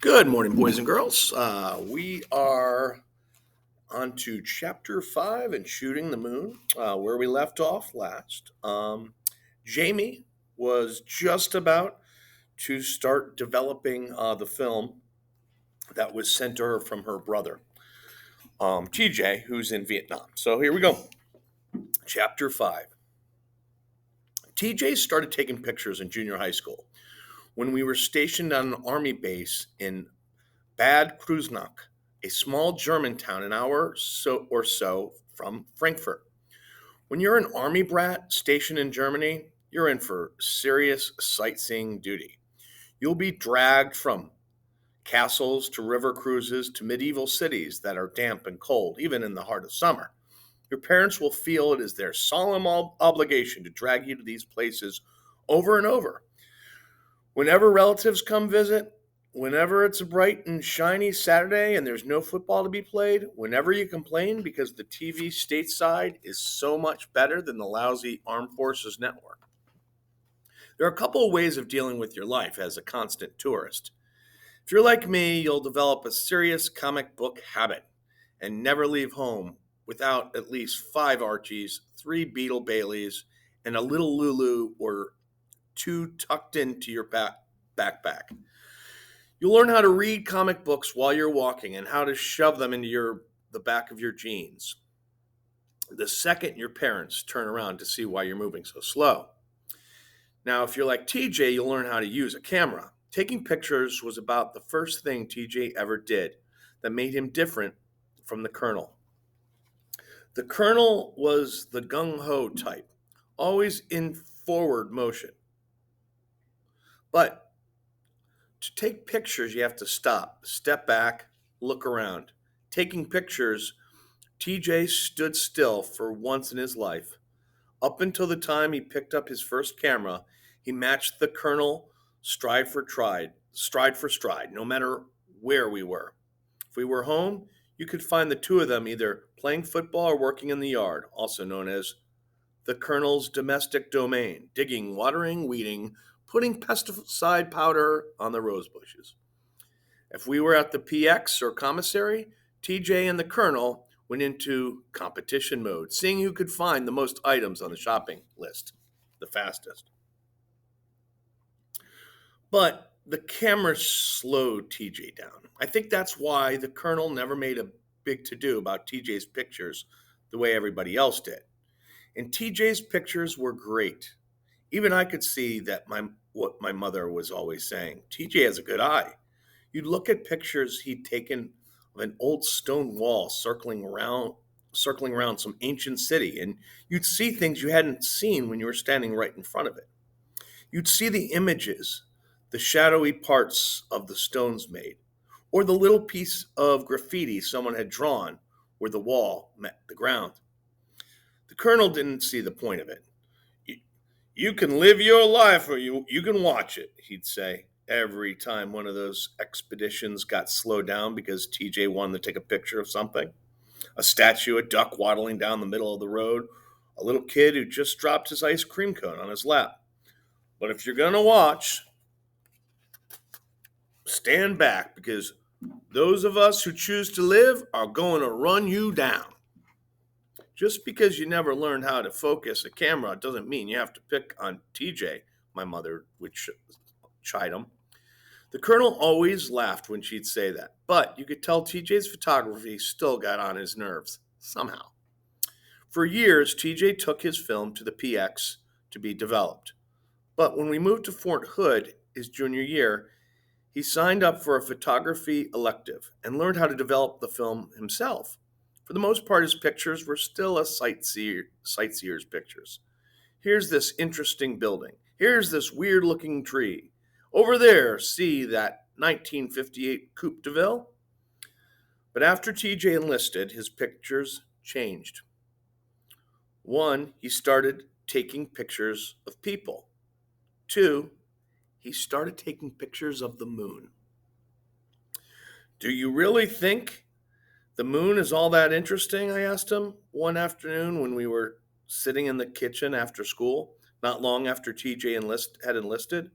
Good morning, boys and girls. We are on to chapter 5 and shooting the moon, where we left off last. Jamie was just about to start developing the film that was sent to her from her brother, TJ, who's in Vietnam. So here we go. Chapter 5. TJ started taking pictures in junior high school when we were stationed on an army base in Bad Kreuznach, a small German town an hour or so from Frankfurt. When you're an army brat stationed in Germany, you're in for serious sightseeing duty. You'll be dragged from castles to river cruises to medieval cities that are damp and cold, even in the heart of summer. Your parents will feel it is their solemn obligation to drag you to these places over and over. Whenever relatives come visit, whenever it's a bright and shiny Saturday and there's no football to be played, whenever you complain because the TV stateside is so much better than the lousy Armed Forces network. There are a couple of ways of dealing with your life as a constant tourist. If you're like me, you'll develop a serious comic book habit and never leave home without at least 5 Archies, 3 Beetle Baileys, and a little Lulu or 2 tucked into your backpack. You'll learn how to read comic books while you're walking and how to shove them into the back of your jeans the second your parents turn around to see why you're moving so slow. Now, if you're like TJ, you'll learn how to use a camera. Taking pictures was about the first thing TJ ever did that made him different from the Colonel. The Colonel was the gung-ho type, always in forward motion. But to take pictures, you have to stop, step back, look around. Taking pictures, TJ stood still for once in his life. Up until the time he picked up his first camera, he matched the Colonel stride for stride, no matter where we were. If we were home, you could find the two of them either playing football or working in the yard, also known as the Colonel's domestic domain, digging, watering, weeding, putting pesticide powder on the rose bushes. If we were at the PX or commissary, TJ and the Colonel went into competition mode, seeing who could find the most items on the shopping list the fastest. But the camera slowed TJ down. I think that's why the Colonel never made a big to-do about TJ's pictures the way everybody else did. And TJ's pictures were great. Even I could see that what my mother was always saying. TJ has a good eye. You'd look at pictures he'd taken of an old stone wall circling around some ancient city, and you'd see things you hadn't seen when you were standing right in front of it. You'd see the images, the shadowy parts of the stones made, or the little piece of graffiti someone had drawn where the wall met the ground. The Colonel didn't see the point of it. You can live your life or you can watch it, he'd say every time one of those expeditions got slowed down because TJ wanted to take a picture of something. A statue, a duck waddling down the middle of the road, a little kid who just dropped his ice cream cone on his lap. But if you're going to watch, stand back because those of us who choose to live are going to run you down. Just because you never learned how to focus a camera doesn't mean you have to pick on TJ, my mother would chide him. The Colonel always laughed when she'd say that, but you could tell TJ's photography still got on his nerves, somehow. For years, TJ took his film to the PX to be developed. But when we moved to Fort Hood his junior year, he signed up for a photography elective and learned how to develop the film himself. For the most part, his pictures were still a sightseer's pictures. Here's this interesting building. Here's this weird-looking tree. Over there, see that 1958 Coupe de Ville? But after TJ enlisted, his pictures changed. One, he started taking pictures of people. 2, he started taking pictures of the moon. Do you really think the moon is all that interesting? I asked him one afternoon when we were sitting in the kitchen after school, not long after TJ had enlisted.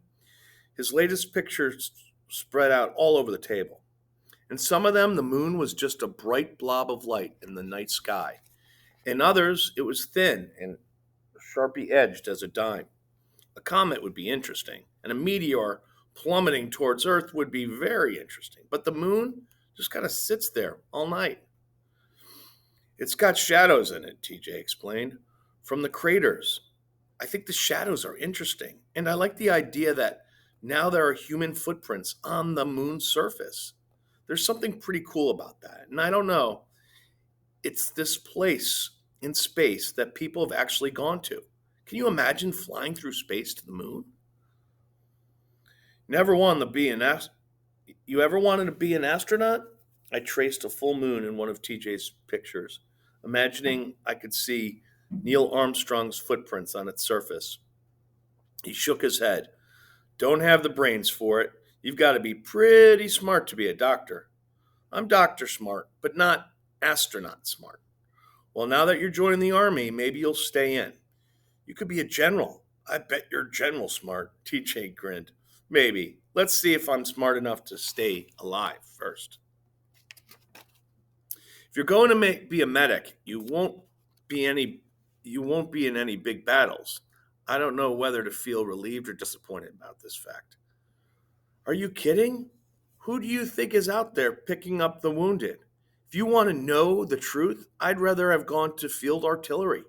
His latest pictures spread out all over the table. In some of them, the moon was just a bright blob of light in the night sky. In others, it was thin and sharply edged as a dime. A comet would be interesting, and a meteor plummeting towards Earth would be very interesting. But the moon just kind of sits there all night. It's got shadows in it, TJ explained, from the craters. I think the shadows are interesting, and I like the idea that now there are human footprints on the moon's surface. There's something pretty cool about that. And I don't know, it's this place in space that people have actually gone to. Can you imagine flying through space to the moon? Never wanted to be an ast- You ever wanted to be an astronaut? I traced a full moon in one of TJ's pictures, imagining I could see Neil Armstrong's footprints on its surface. He shook his head. Don't have the brains for it. You've got to be pretty smart to be a doctor. I'm doctor smart, but not astronaut smart. Well, now that you're joining the Army, maybe you'll stay in. You could be a general. I bet you're general smart, TJ grinned. Maybe. Let's see if I'm smart enough to stay alive first. If you're going to be a medic, be any you won't be in any big battles. I don't know whether to feel relieved or disappointed about this fact. Are you kidding? Who do you think is out there picking up the wounded? If you want to know the truth, I'd rather have gone to field artillery.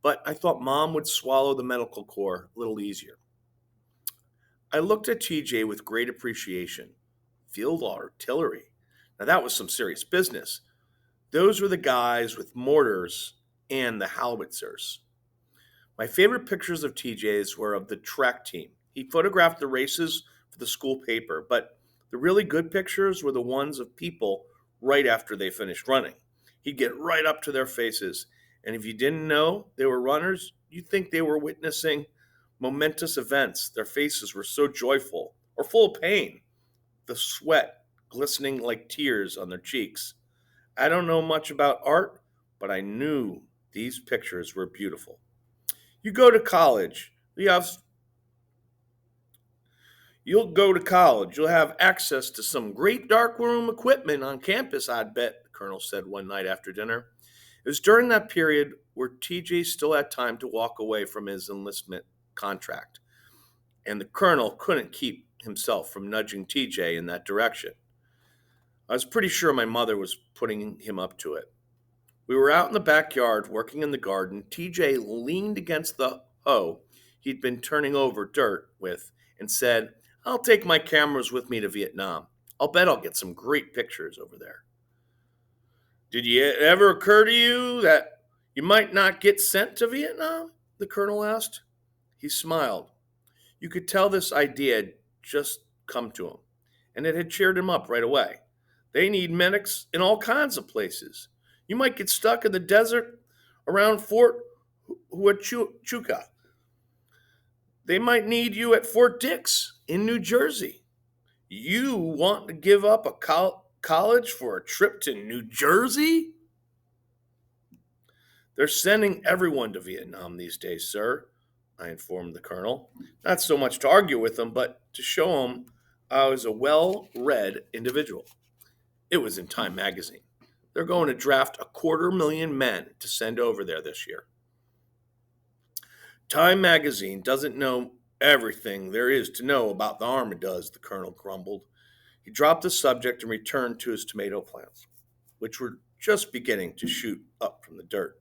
But I thought Mom would swallow the medical corps a little easier. I looked at TJ with great appreciation. Field artillery. Now that was some serious business. Those were the guys with mortars and the howitzers. My favorite pictures of TJ's were of the track team. He photographed the races for the school paper, but the really good pictures were the ones of people right after they finished running. He'd get right up to their faces, and if you didn't know they were runners, you'd think they were witnessing momentous events. Their faces were so joyful or full of pain, the sweat glistening like tears on their cheeks. I don't know much about art, but I knew these pictures were beautiful. You go to college, you'll go to college. You'll have access to some great darkroom equipment on campus, I'd bet, the colonel said one night after dinner. It was during that period where TJ still had time to walk away from his enlistment contract, and the colonel couldn't keep himself from nudging TJ in that direction. I was pretty sure my mother was putting him up to it. We were out in the backyard working in the garden. TJ leaned against the hoe he'd been turning over dirt with and said, I'll take my cameras with me to Vietnam. I'll bet I'll get some great pictures over there. Did it ever occur to you that you might not get sent to Vietnam? The colonel asked. He smiled. You could tell this idea had just come to him, and it had cheered him up right away. They need medics in all kinds of places. You might get stuck in the desert around Fort Huachuca. They might need you at Fort Dix in New Jersey. You want to give up a college for a trip to New Jersey? They're sending everyone to Vietnam these days, sir, I informed the colonel. Not so much to argue with him, but to show him I was a well-read individual. It was in Time magazine. They're going to draft 250,000 men to send over there this year. Time magazine doesn't know everything there is to know about the Army, does, the colonel grumbled. He dropped the subject and returned to his tomato plants, which were just beginning to shoot up from the dirt.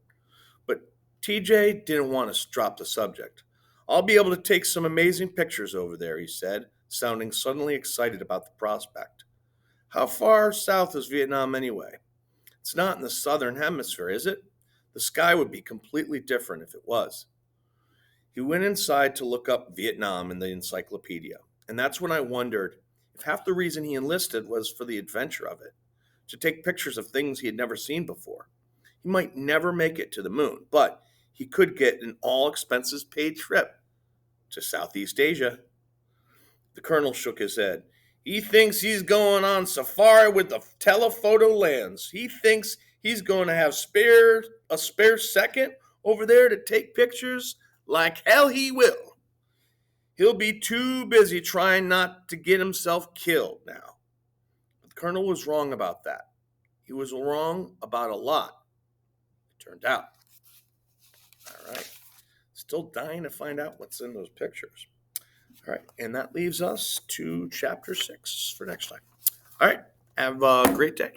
But TJ didn't want to drop the subject. I'll be able to take some amazing pictures over there, he said, sounding suddenly excited about the prospect. How far south is Vietnam anyway? It's not in the southern hemisphere, is it? The sky would be completely different if it was. He went inside to look up Vietnam in the encyclopedia, and that's when I wondered if half the reason he enlisted was for the adventure of it, to take pictures of things he had never seen before. He might never make it to the moon, but he could get an all-expenses-paid trip to Southeast Asia. The colonel shook his head. He thinks he's going on safari with the telephoto lens. He thinks he's going to have a spare second over there to take pictures. Like hell he will. He'll be too busy trying not to get himself killed now. But the colonel was wrong about that. He was wrong about a lot, it turned out. All right. Still dying to find out what's in those pictures. All right. And that leaves us to chapter 6 for next time. All right. Have a great day.